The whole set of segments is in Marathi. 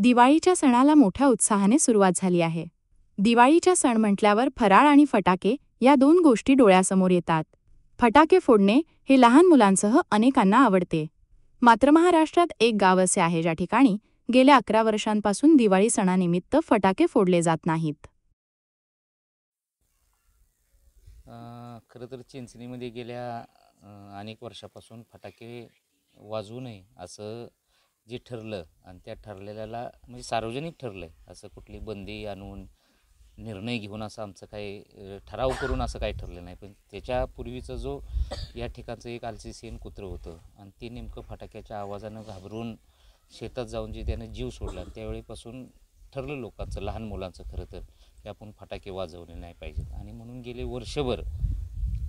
दिवाळीच्या सणाला मोठ्या उत्साहाने सुरुवात झाली आहे. दिवाळीचा सण म्हटल्यावर फराळ आणि फटाके या दोन गोष्टी डोळ्यासमोर येतात. फटाके फोडणे हे लहान मुलांसह अनेकांना आवडते. मात्र महाराष्ट्रात एक गाव असे आहे ज्या ठिकाणी गेल्या 11 वर्षांपासून दिवाळी सणानिमित्त फटाके फोडले जात नाहीत. खरं तर चिंचणीमध्ये गेल्या अनेक वर्षापासून फटाके वाजवू नये असं जे ठरलं आणि त्या ठरलेल्याला म्हणजे सार्वजनिक ठरलं आहे, असं कुठली बंदी आणून निर्णय घेऊन असं आमचं काही ठराव करून असं काही ठरलं नाही. पण त्याच्यापूर्वीचा जो या ठिकाणचं एक आलसीसेन कुत्रं होतं आणि ते नेमकं फटाक्याच्या आवाजानं घाबरून शेतात जाऊन जे त्यानं जीव सोडला, त्यावेळीपासून ठरलं लोकांचं, लहान मुलांचं खरं तर, की आपण फटाके वाजवले नाही पाहिजेत. आणि म्हणून गेले वर्षभर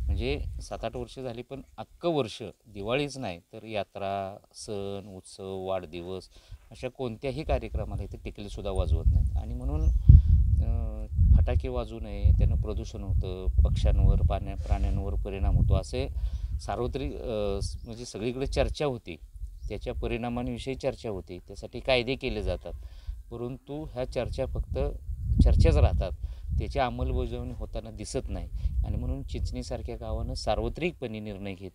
म्हणजे 7-8 वर्ष झाली, पण अख्खं वर्ष दिवाळीच नाही तर यात्रा, सण, उत्सव, वाढदिवस अशा कोणत्याही कार्यक्रमाला इथे टिकलीसुद्धा वाजवत नाहीत. आणि म्हणून फटाके वाजवू नये, त्यानं प्रदूषण होतं, पक्ष्यांवर, प्राण्यांवर परिणाम होतो असे सार्वत्रिक म्हणजे सगळीकडे चर्चा होती. त्याच्या परिणामांविषयी चर्चा होती, त्यासाठी कायदे केले जातात. परंतु ह्या चर्चा फक्त चर्चाच राहतात, त्याची अंमलबजावणी होताना दिसत नाही. आणि म्हणून चिंचणीसारख्या गावानं सार्वत्रिकपणे निर्णय घेत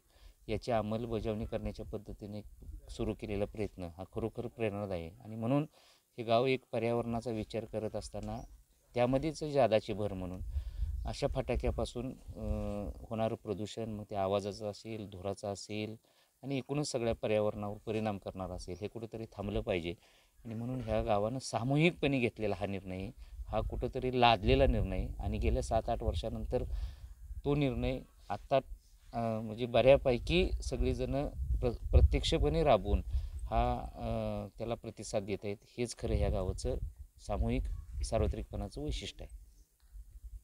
याची अंमलबजावणी करण्याच्या पद्धतीने सुरू केलेला प्रयत्न हा खरोखर प्रेरणादायी आहे. आणि म्हणून हे गाव एक पर्यावरणाचा विचार करत असताना त्यामध्येच जादाची भर म्हणून अशा फटाक्यापासून होणारं प्रदूषण, मग ते आवाजाचं असेल, धुराचं असेल आणि एकूणच सगळ्या पर्यावरणावर परिणाम करणार असेल, हे कुठंतरी थांबलं पाहिजे. आणि म्हणून ह्या गावानं सामूहिकपणे घेतलेला हा निर्णय, हा कुठंतरी लादलेला निर्णय आणि गेल्या 7-8 वर्षानंतर तो निर्णय आत्ता म्हणजे बऱ्यापैकी सगळीजणं प्रत्यक्षपणे राबवून हा त्याला प्रतिसाद देत आहेत. हेच खरं ह्या गावाचं सामूहिक सार्वत्रिकपणाचं वैशिष्ट्य आहे.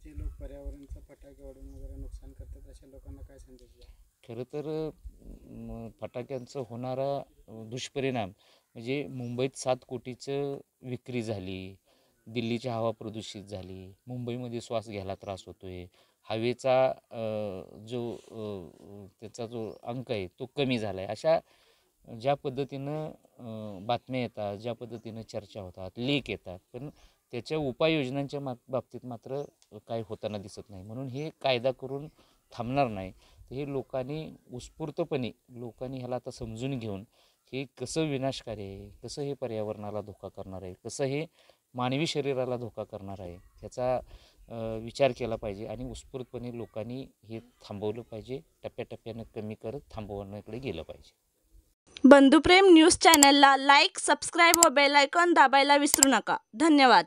जे लोक पर्यावरणाचा फटाके वाढवून वगैरे नुकसान करतात अशा लोकांना काय संदेश द्या? खरं तर फटाक्यांचं होणारा दुष्परिणाम म्हणजे मुंबईत 7 कोटीचं विक्री झाली, दिल्लीची हवा प्रदूषित झाली, मुंबईमध्ये श्वास घ्यायला त्रास होतो आहे, हवेचा त्याचा जो अंक आहे तो कमी झाला आहे. अशा ज्या पद्धतीनं बातम्या येतात, ज्या पद्धतीनं चर्चा होतात, लेख येतात, पण त्याच्या उपाययोजनांच्या बाबतीत मात्र काही होताना दिसत नाही. म्हणून हे कायदा करून थांबणार नाही. तर हे लोकांनी ह्याला आता समजून घेऊन हे कसं विनाशकारी आहे, कसं हे पर्यावरणाला धोका करणार आहे, कसं हे मानवी शरीराला धोका करणार आहे, ह्याचा विचार केला पाहिजे. आणि उत्स्फूर्तपणे लोकांनी हे थांबवलं पाहिजे. टप्प्याटप्प्यानं कमी करत थांबवण्याकडे गेलं पाहिजे. बंधुप्रेम न्यूज चॅनलला लाईक, सबस्क्राईब व बेल आयकॉन दाबायला विसरू नका. धन्यवाद.